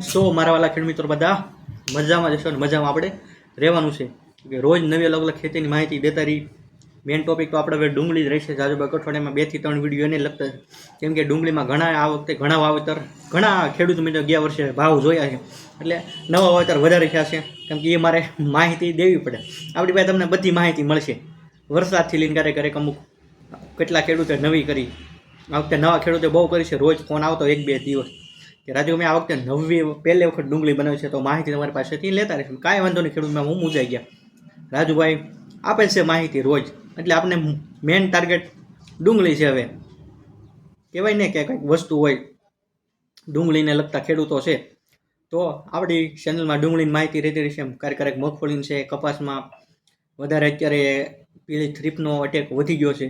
સો મારા વાલા ખેડૂત મિત્રો બધા મજામાં જશો અને મજામાં આપણે રહેવાનું છે કે રોજ નવી અલગ અલગ ખેતીની માહિતી દેતા રહી. મેઇન ટોપિક તો આપણે હવે ડુંગળી જ રહેશે. આજુબાજુ અઠવાડિયામાં 2 થી 3 વિડીયો એને લગતા છે, કેમ કે ડુંગળીમાં આ વખતે ઘણા વાવેતર ઘણા ખેડૂત મિત્રો ગયા વર્ષે ભાવ જોયા છે, એટલે નવા વાવેતર વધારે થયા છે. કેમ કે એ મારે માહિતી દેવી પડે. આપણી પાસે તમને બધી માહિતી મળશે, વરસાદથી લઈને ક્યારેક અમુક કેટલા ખેડૂતે નવી કરી. આ વખતે નવા ખેડૂતે બહુ કરી છે. રોજ ફોન આવતો 1-2 દિવસ કે રાજુ મેં આ વખતે પહેલી વખત ડુંગળી બનાવી છે, તો માહિતી તમારી પાસેથી લેતા રહીશું. કાંઈ વાંધો નહીં ખેડૂતમાં હું મૂંઝાઈ ગયા. રાજુભાઈ આપે છે માહિતી રોજ, એટલે આપણે મેઇન ટાર્ગેટ ડુંગળી છે. હવે કહેવાય ને કે કંઈક વસ્તુ હોય ડુંગળીને લગતા ખેડૂતો છે, તો આપણી ચેનલમાં ડુંગળીની માહિતી રહેતી રહેશે. ક્યારેક મગફળીની છે, કપાસમાં વધારે અત્યારે પેલી થ્રીપનો અટેક વધી ગયો છે,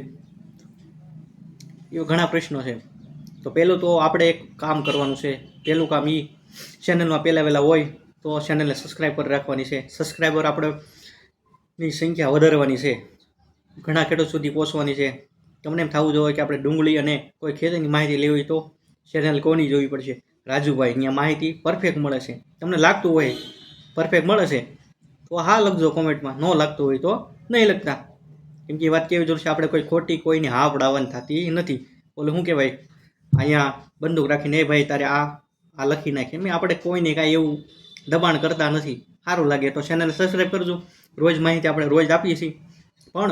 એવા ઘણા પ્રશ્નો છે. તો પહેલું તો આપણે એક કામ કરવાનું છે. પહેલું કામ એ ચેનલમાં પહેલાં હોય તો ચેનલને સબસ્ક્રાઈબ કરી રાખવાની છે. સબસ્ક્રાઈબર આપણેની સંખ્યા વધારવાની છે, ઘણા ખેડૂત સુધી પહોંચવાની છે. તમને એમ થવું જોઈએ કે આપણે ડુંગળી અને કોઈ ખેતીની માહિતી લેવી હોય તો ચેનલ કોની જોવી પડશે? રાજુભાઈ. અહીંયા માહિતી પરફેક્ટ મળે છે. તમને લાગતું હોય પરફેક્ટ મળે છે તો હા લખજો કોમેન્ટમાં, ન લાગતું હોય તો નહીં લખતા. કેમ કે એ વાત કેવી જરૂર છે, આપણે કોઈ ખોટી કોઈને હા પડાવવાની થતી નથી. ઓલું શું કહેવાય, અહીંયા બંદૂક રાખીને એ ભાઈ તારે આ લખી નાખીએ. મેં આપણે કોઈને કાંઈ એવું દબાણ કરતા નથી. સારું લાગે તો ચેનલને સબસ્ક્રાઈબ કરજો. રોજ માહિતી આપણે રોજ આપીએ છીએ, પણ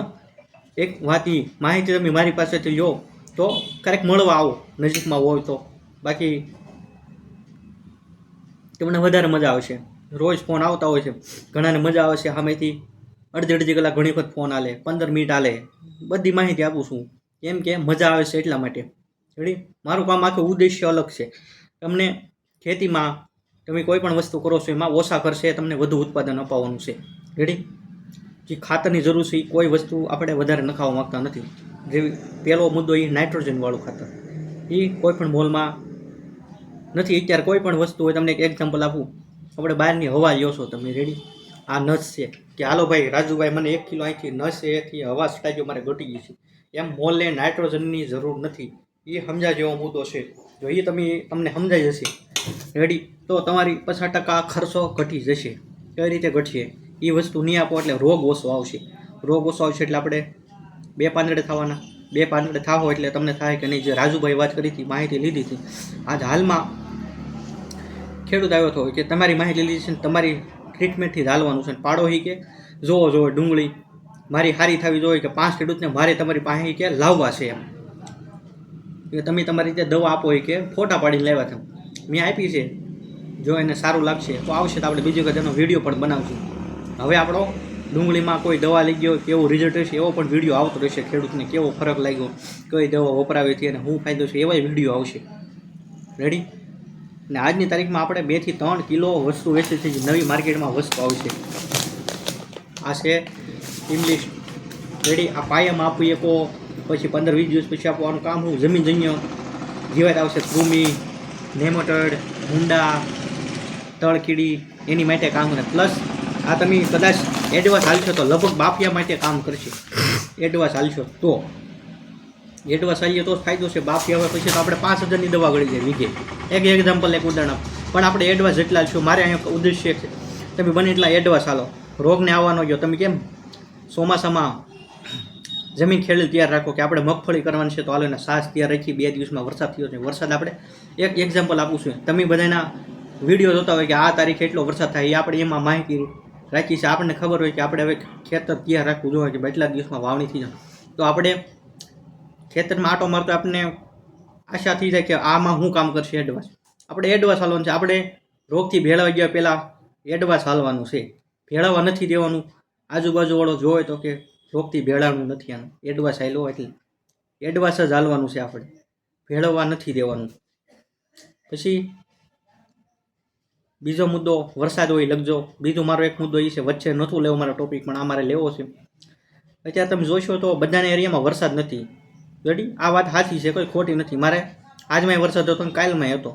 એક વાત એ માહિતી તમે મારી પાસેથી લો તો ક્યારેક મળવા આવો નજીકમાં હોય તો, બાકી તમને વધારે મજા આવશે. રોજ ફોન આવતા હોય છે, ઘણાને મજા આવે છે. સામેથી અડધી કલાક ઘણી વખત ફોન હાલે, 15 મિનિટ હાલે, બધી માહિતી આપું છું. કેમ કે મજા આવે છે એટલા માટે. રેડી. મારું કામ આખું ઉદ્દેશ્ય અલગ છે. તમને ખેતીમાં તમે કોઈ પણ વસ્તુ કરો છો એમાં ઓછા ખર્ચે તમને વધુ ઉત્પાદન અપાવવાનું છે. રેડી. જે ખાતરની જરૂર છે એ કોઈ વસ્તુ આપણે વધારે નખાવા માગતા નથી. જેવી પહેલો મુદ્દો એ નાઇટ્રોજનવાળું ખાતર, એ કોઈ પણ મોલમાં નથી. અત્યારે કોઈ પણ વસ્તુ હોય, તમને એક એક્ઝામ્પલ આપું, આપણે બહારની હવા લ્યો છો તમે. રેડી. આ નસ છે કે હાલો ભાઈ રાજુભાઈ મને 1 કિલો અહીંથી નસ એથી હવા સ્ટાઈજો મારે ઘટી ગઈ છે, એમ મોલને નાઇટ્રોજનની જરૂર નથી. એ સમજા જેવો મુદ્દો છે. જો એ તમને સમજાઈ જશે રેડી, તો તમારી 50% ખર્ચો ઘટી જશે. કઈ રીતે ઘટશે? એ વસ્તુ નહીં આપો એટલે રોગ ઓછો આવશે. રોગ ઓછો આવશે એટલે આપણે 2 પાંદડે થવાના. 2 પાંદડે થાવો એટલે તમને થાય કે નહીં, જે રાજુભાઈ વાત કરી હતી, માહિતી લીધી હતી, આજ હાલમાં ખેડૂત આવ્યો હતો કે તમારી માહિતી લીધી છે ને તમારી ટ્રીટમેન્ટથી ચાલવાનું છે. પાડો હી કે જોવો ડુંગળી મારી સારી થવી જોઈએ કે 5 ખેડૂતને મારે તમારી પાસે કે લાવવા છે. એમ કે તમે તમારી રીતે દવા આપો કે ફોટા પાડીને લાવ્યા હતા, મેં આપી છે. જો એને સારું લાગશે તો આવશે તો આપણે બીજી વખત એનો વિડીયો પણ બનાવશું. હવે આપણો ડુંગળીમાં કોઈ દવા લઈ ગયો કેવું રિઝલ્ટ રહેશે એવો પણ વિડીયો આવતો રહેશે. ખેડૂતને કેવો ફરક લાગ્યો, કઈ દવા વપરાવી હતી અને શું ફાયદો છે, એવા વિડીયો આવશે. રેડી. અને આજની તારીખમાં આપણે 2 થી 3 કિલો વસ્તુ વેચી છે. નવી માર્કેટમાં વસ્તુ આવશે. આ છે ઇંગ્લિશ. રેડી. આ પાયામાં આપી શકો, પછી 15-20 દિવસ પછી આપવાનું કામ હું જમીનજન્ય જીવાત આવશે. કૃમિ, નેમોટોડ, ભૂંડા, તળકીડી, એની માટે કામ કરે. પ્લસ આ તમે કદાચ એડવાન્સ હાલશો તો લગભગ બાફિયા માટે કામ કરશે. એડવાન્સ હાલશો તો હાલીએ તો ફાયદો છે. બાફિયા હોય પછી તો આપણે 5000ની દવા ગળી જાય વીઘે. એક એક્ઝામ્પલ, એક ઉદાહરણ આપો. પણ આપણે એડવાન્સ જેટલા હાલશું, મારે અહીંયા ઉદ્દેશ્ય છે તમે બને એટલા એડવાન્સ હાલો. રોગને આવવાનો ગયો. તમે કેમ ચોમાસામાં જમીન ખેડી તૈયાર રાખો કે આપણે મગફળી કરવાની છે તો હાલો એને સાસ તૈયાર રાખી. 2 દિવસમાં વરસાદ થયો છે. વરસાદ આપણે એક એક્ઝામ્પલ આપું છું. તમે બધાના વિડીયો જોતા હોય કે આ તારીખે એટલો વરસાદ થાય, એ આપણે એમાં માહિતી રાખી છે. આપણને ખબર હોય કે આપણે હવે ખેતર તૈયાર રાખવું જોઈએ કે એટલા દિવસમાં વાવણી થઈ જાય. તો આપણે ખેતરમાં આટો મારતો આપણને આશા થઈ જાય કે આમાં શું કામ કરશે. એડવાન્સ આપણે એડવાન્સ હાલવાનું છે. આપણે રોગથી ભેળવાઈ ગયા પહેલાં એડવાન્સ હાલવાનું છે. ભેળવવા નથી દેવાનું. આજુબાજુવાળો જોવે તો કે રોગથી ભેળાવાનું નથી, આનું એડવાન્સ હાલ્યો એટલે એડવાન્સ જ હાલવાનું છે. આપણે ભેળવવા નથી દેવાનું. પછી બીજો મુદ્દો વરસાદ હોય લખજો. બીજો મારો એક મુદ્દો એ છે, વચ્ચે નહોતું લેવો મારો ટોપિક, પણ આ મારે લેવો છે. અત્યારે તમે જોશો તો બધાના એરિયામાં વરસાદ નથી. રેડી. આ વાત સાચી છે, કોઈ ખોટી નથી. મારે આજમાંય વરસાદ હતો અને કાલમાંય હતો.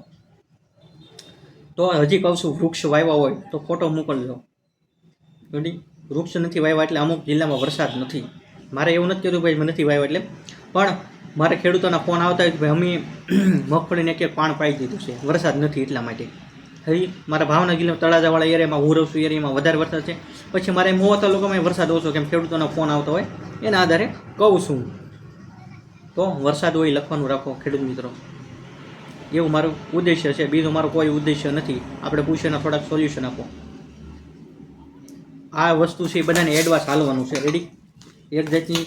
તો હજી કહું છું, વૃક્ષ વાવ્યા હોય તો ફોટો મોકલજો. રેડી. વૃક્ષ નથી વાવ્યા એટલે અમુક જિલ્લામાં વરસાદ નથી. મારે એવું નથી કહેતું ભાઈ નથી વાવ્યા એટલે, પણ મારે ખેડૂતોના ફોન આવતા હોય કે ભાઈ અમે મગફળીને એક પાણ પાઈ દીધું છે, વરસાદ નથી એટલા માટે. હવે મારા ભાવનગર જિલ્લાના તળાજાવાળા એરિયામાં હું રહું છું એરિયામાં વધારે વરસાદ છે, પછી મારે મોવા તાલુકામાં વરસાદ ઓછો, કેમ ખેડૂતોનો ફોન આવતો હોય એના આધારે કહું છું. તો વરસાદ હોય લખવાનું રાખો ખેડૂત મિત્રો, એવું મારું ઉદ્દેશ્ય છે, બીજું મારું કોઈ ઉદ્દેશ્ય નથી. આપણે પૂછીને થોડાક સોલ્યુશન આપો. આ વસ્તુ છે એ બધાને એડવાન્સ હાલવાનું છે. રેડી? એક જાતની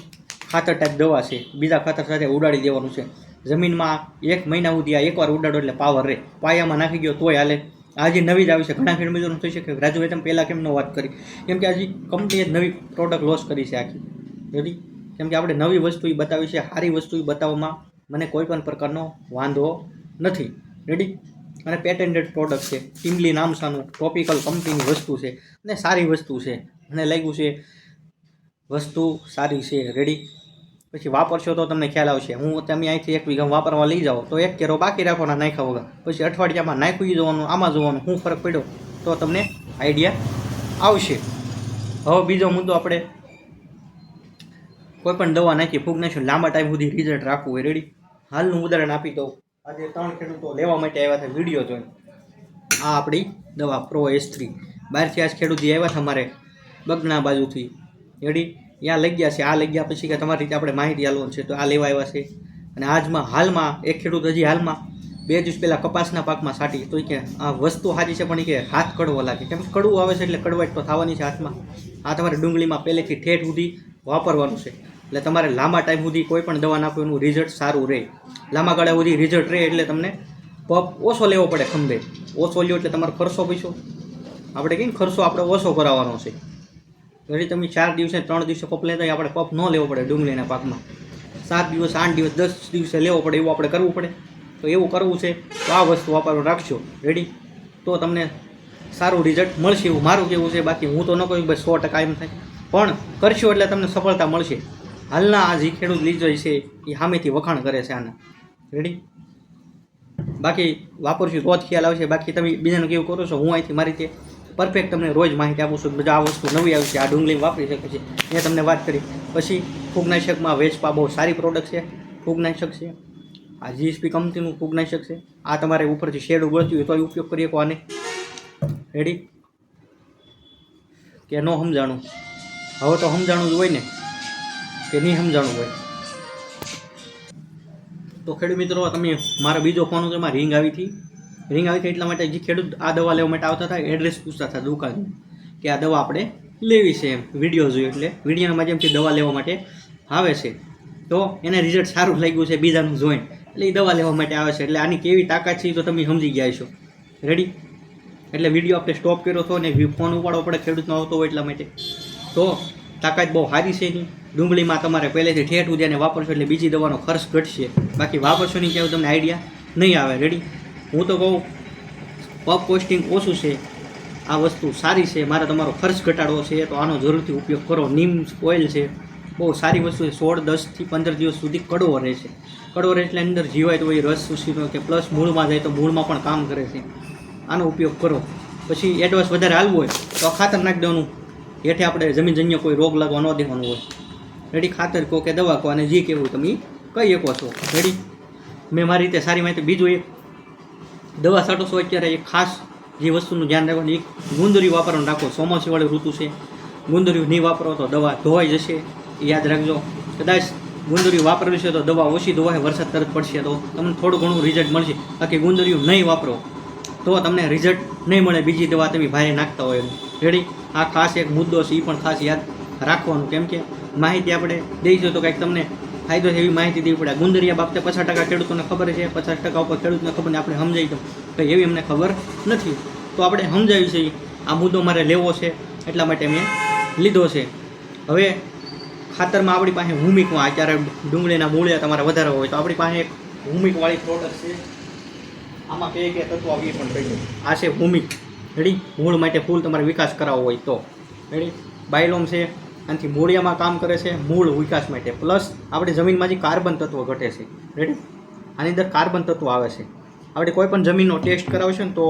ખાતર ટાઈપ દવા છે, બીજા ખાતર સાથે ઉડાડી દેવાનું છે. જમીનમાં 1 મહિના સુધી આ એકવાર ઉડાડો એટલે પાવર રહે. પાયામાં નાખી ગયો તોય હાલે. આજે નવી જ આવી છે. ઘણા ખેડૂત મિત્રોને થઈ શકે રાજુભાઈ તમે પહેલાં કેમ ન વાત કરી, કેમ કે આજે કંપનીએ નવી પ્રોડક્ટ લોન્ચ કરી છે આખી. રેડી? કેમ કે આપણે નવી વસ્તુ એ બતાવી છે, સારી વસ્તુ એ બતાવવામાં મને કોઈ પણ પ્રકારનો વાંધો નથી. રેડી? અને પેટેન્ટેડ પ્રોડક્ટ છે, ટીમલી નામસાનું ટ્રોપિકલ કંપનીની વસ્તુ છે અને સારી વસ્તુ છે. મને લાગ્યું છે વસ્તુ સારી છે. રેડી? પછી વાપરશો તો તમને ખ્યાલ આવશે. હું તમે અહીંથી 1 વીઘા વાપરવા લઈ જાઓ તો 1 કેરો બાકી રાખવાના નાખ્યા વગર, પછી અઠવાડિયામાં નાખી જવાનું, આમાં જોવાનું શું ફરક પડ્યો, તો તમને આઈડિયા આવશે. હવે બીજો મુદ્દો, આપણે કોઈ પણ દવા નાખી ફૂગનાશક લાંબા ટાઈમ સુધી રિઝલ્ટ રાખવું હોય. રેડી? હાલનું ઉદાહરણ આપી દઉં. આજે 3 ખેડૂતો લેવા માટે આવ્યા હતા વિડીયો જોઈને. આ આપણી દવા પ્રો S3 બહારથી આજ ખેડૂત જે આવ્યા હતા અમારે બગના બાજુથી. રેડી? ત્યાં લઈ ગયા છે. આ લઈ ગયા પછી કે તમારી રીતે આપણે માહિતી આલવાનું છે, તો આ લેવા આવ્યા છે. અને હાલમાં એક ખેડૂત હજી હાલમાં 2 દિવસ પહેલાં કપાસના પાકમાં છાંટી, તો કે આ વસ્તુ સારી છે પણ એ કે હાથ કડવો લાગે. કેમ કે કડવું આવે છે એટલે કડવાટ તો થવાની છે હાથમાં. આ તમારે ડુંગળીમાં પહેલેથી ઠેઠ સુધી વાપરવાનું છે. એટલે તમારે લાંબા ટાઈમ સુધી કોઈ પણ દવા નાખો એનું રિઝલ્ટ સારું રહે. લાંબા ગાળા સુધી રિઝલ્ટ રહે એટલે તમને પપ ઓછો લેવો પડે. ખંભે ઓછો લ્યો એટલે તમારો ખર્ચો પૈસો આપણે કહીએ ને, ખર્ચો આપણે ઓછો કરાવવાનો છે. એટલે તમે 4 દિવસે 3 દિવસે પપ લેતા હોય, આપણે પપ ન લેવો પડે ડુંગળીના પાકમાં. 7 દિવસ 8 દિવસ 10 દિવસે લેવો પડે, એવું આપણે કરવું પડે. તો એવું કરવું છે તો આ વસ્તુ વાપરવાનું રાખજો. રેડી? તો તમને સારું રિઝલ્ટ મળશે એવું મારું કહેવું છે. બાકી હું તો ન કહું બસ 100% એમ થાય, પણ કરશો એટલે તમને સફળતા મળશે. હાલના આ જે ખેડૂત લીધો છે એ સામેથી વખાણ કરે છે આના. રેડી? બાકી વાપરશું તો જ ખ્યાલ આવશે. બાકી તમે બીજાને કેવું કરો છો, હું અહીંથી મારી રીતે પરફેક્ટ તમને રોજ માહિતી આપું છું. બધા આ વસ્તુ નવી આવી છે, આ ડુંગળી વાપરી શકે છે એ તમને વાત કરી. પછી ફૂગનાશકમાં વેસ્પા બહુ સારી પ્રોડક્ટ છે, ફૂગનાશક છે. આ GSP કંપનીનું ફૂગનાશક છે. આ તમારે ઉપરથી શેડ ઉગળતી હોય તો ઉપયોગ કરી શકો આને. રેડી? કે ન સમજાણું? હવે તો સમજાણું જ હોય ને, કે નહીં સમજાણું હોય? તો ખેડૂત મિત્રો, તમે મારો બીજો ફોન હતો એમાં રિંગ આવી હતી એટલા માટે જે ખેડૂત આ દવા લેવા માટે આવતા હતા એડ્રેસ પૂછતા હતા દુકાનનું, કે આ દવા આપણે લેવી છે એમ. વિડીયો જોયો એટલે વિડીયોના માધ્યમથી દવા લેવા માટે આવે છે. તો એને રિઝલ્ટ સારું લાગ્યું છે બીજાનું જોઈને, એટલે એ દવા લેવા માટે આવે છે. એટલે આની કેવી તાકાત છે તો તમે સમજી ગયા છો. રેડી? એટલે વિડીયો આપણે સ્ટોપ કર્યો હતો ને ફોન ઉપાડવો પડે ખેડૂતનો આવતો હોય એટલા માટે. તો તાકાત બહુ સારી છે એની. ડુંગળીમાં તમારે પહેલેથી ઠેઠ ઉદ્યાને વાપરશો એટલે બીજી દવાનો ખર્ચ ઘટશે. બાકી વાપરશો નહીં કેવું તમને આઈડિયા નહીં આવે. રેડી? હું તો કહું પપ પોસ્ટિંગ ઓછું છે, આ વસ્તુ સારી છે, મારે તમારો ખર્ચ ઘટાડવો છે તો આનો જરૂરથી ઉપયોગ કરો. નીમ ઓઇલ છે, બહુ સારી વસ્તુ છે. 16, 10 થી 15 દિવસ સુધી કડવો રહે છે. કડવો રહે એટલે અંદર જીવાય તો એ રસ શૂષીનો કે પ્લસ મૂળમાં જાય તો મૂળમાં પણ કામ કરે છે. આનો ઉપયોગ કરો. પછી એડવાન્સ વધારે હાલવું હોય તો ખાતર નાખી દેવાનું. હેઠે આપણે જમીનજન્ય કોઈ રોગ લાગવા ન દેવાનું હોય. રેડી? ખાતર કહો કે દવા કહો, અને જે કહેવું તમે કહી શકો છો. રેડી? મેં મારી રીતે સારી માહિતી. બીજું એક દવા છાંટો છો અત્યારે એક ખાસ જે વસ્તુનું ધ્યાન રાખવાનું, એક ગુંદરિયું વાપરવાનું રાખો. ચોમાસાવાળી ઋતુ છે, ગુંદરિયું નહીં વાપરો તો દવા ધોવાઈ જશે, યાદ રાખજો. કદાચ ગુંદરિયું વાપરેલું છે તો દવા ઓછી ધોવાય, વરસાદ તરત પડશે તો તમને થોડું ઘણું રિઝલ્ટ મળશે. બાકી ગુંદરિયું નહીં વાપરો તો તમને રિઝલ્ટ નહીં મળે. બીજી દવા તમે ભારે નાખતા હોય એનું. રેડી? આ ખાસ એક મુદ્દો છે, એ પણ ખાસ યાદ રાખવાનું. કેમ કે માહિતી આપણે દઈશું તો કંઈક તમને ફાયદો છે એવી માહિતી દેવી પડે. ગુંદરિયા બાબતે 50% ખેડૂતોને ખબર છે, 50% ઉપર ખેડૂતને ખબર ને આપણે સમજાવી તો કંઈ એવી અમને ખબર નથી. તો આપણે સમજાવી છે આ મુદ્દો મારે લેવો છે એટલા માટે મેં લીધો છે. હવે ખાતરમાં આપણી પાસે હુમિકમાં અત્યારે ડુંગળીના મૂળિયા તમારે વધારે હોય તો આપણી પાસે એક હુમિકવાળી પ્રોડક્ટ છે. આમાં કે તત્વ આવી પણ કહી દો. આ છે હુમિક. રેડી? મૂળ માટે ફૂલ તમારે વિકાસ કરાવવો હોય તો. રેડી? બાયલોમ છે, આનાથી મૂળિયામાં કામ કરે છે મૂળ વિકાસ માટે. પ્લસ આપણી જમીનમાં જે કાર્બન તત્વ ઘટે છે. રેડી? આની અંદર કાર્બન તત્વ આવે છે. આપણે કોઈ પણ જમીનનો ટેસ્ટ કરાવશે ને તો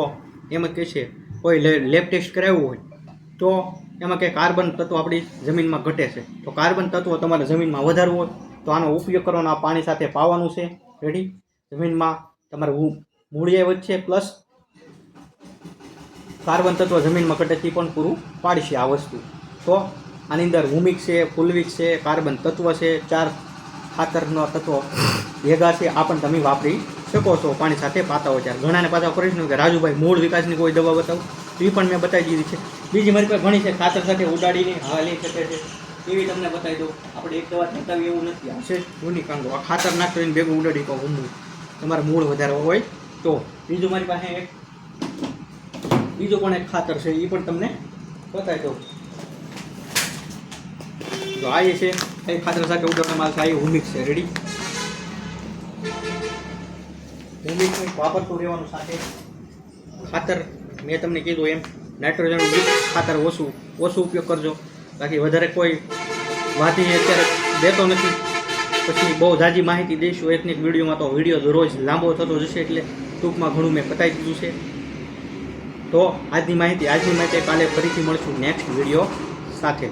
એમ જ કહે છે, કોઈ લેબ ટેસ્ટ કરાવ્યું હોય તો એમાં કે કાર્બન તત્વ આપણી જમીનમાં ઘટે છે. તો કાર્બન તત્વ તમારે જમીનમાં વધારવું હોય તો આનો ઉપયોગ કરવાનો. આ પાણી સાથે પાવાનું છે. રેડી? જમીનમાં તમારે મૂળિયા વધશે, પ્લસ કાર્બન તત્વ જમીનમાં ઘટેથી પણ પૂરું પાડશે આ વસ્તુ. તો આની અંદર હુમિક છે, ફુલવિક છે, કાર્બન તત્વ છે, 4 ખાતરનો તત્વો ભેગા છે. આ પણ તમે વાપરી શકો છો પાણી સાથે પાતા હોય ત્યારે. ઘણાને પાછા પ્રશ્ન કે રાજુભાઈ મૂળ વિકાસની કોઈ દવા બતાવો, એ પણ મેં બતાવી દીધી છે. બીજી મારી પાસે ઘણી છે, ખાતર સાથે ઉડાડીને હાલી શકે છે એવી તમને બતાવી દઉં. આપણે એક દવા બતાવી એવું નથી. આ છે યુનિકાંગો. આ ખાતર નાખતો એને ભેગું ઉડાડી કહું ઊંડું તમારે મૂળ વધારે હોય તો. બીજું મારી પાસે બીજું પણ એક ખાતર છે, એ પણ તમને બતાવી દઉં. તો આ એ છે એ ખાતર સાથે ઉડાડવામાં આવે છે. આ એ હુમિક છે. રેડી? હુમિક વાપરતું રહેવાનું સાથે. ખાતર મેં તમને કીધું એમ નાઇટ્રોજન ખાતર ઓછું ઉપયોગ કરજો. બાકી વધારે કોઈ વાતી અત્યારે દેતો નથી. પછી બહુ ઝાઝી માહિતી દઈશું એકની એક વિડીયોમાં, તો વિડીયો રોજ લાંબો થતો જશે, એટલે ટૂંકમાં ઘણું મેં બતાવી દીધું છે. તો આજની માહિતી કાલે ફરીથી મળશું નેક્સ્ટ વિડીયો સાથે.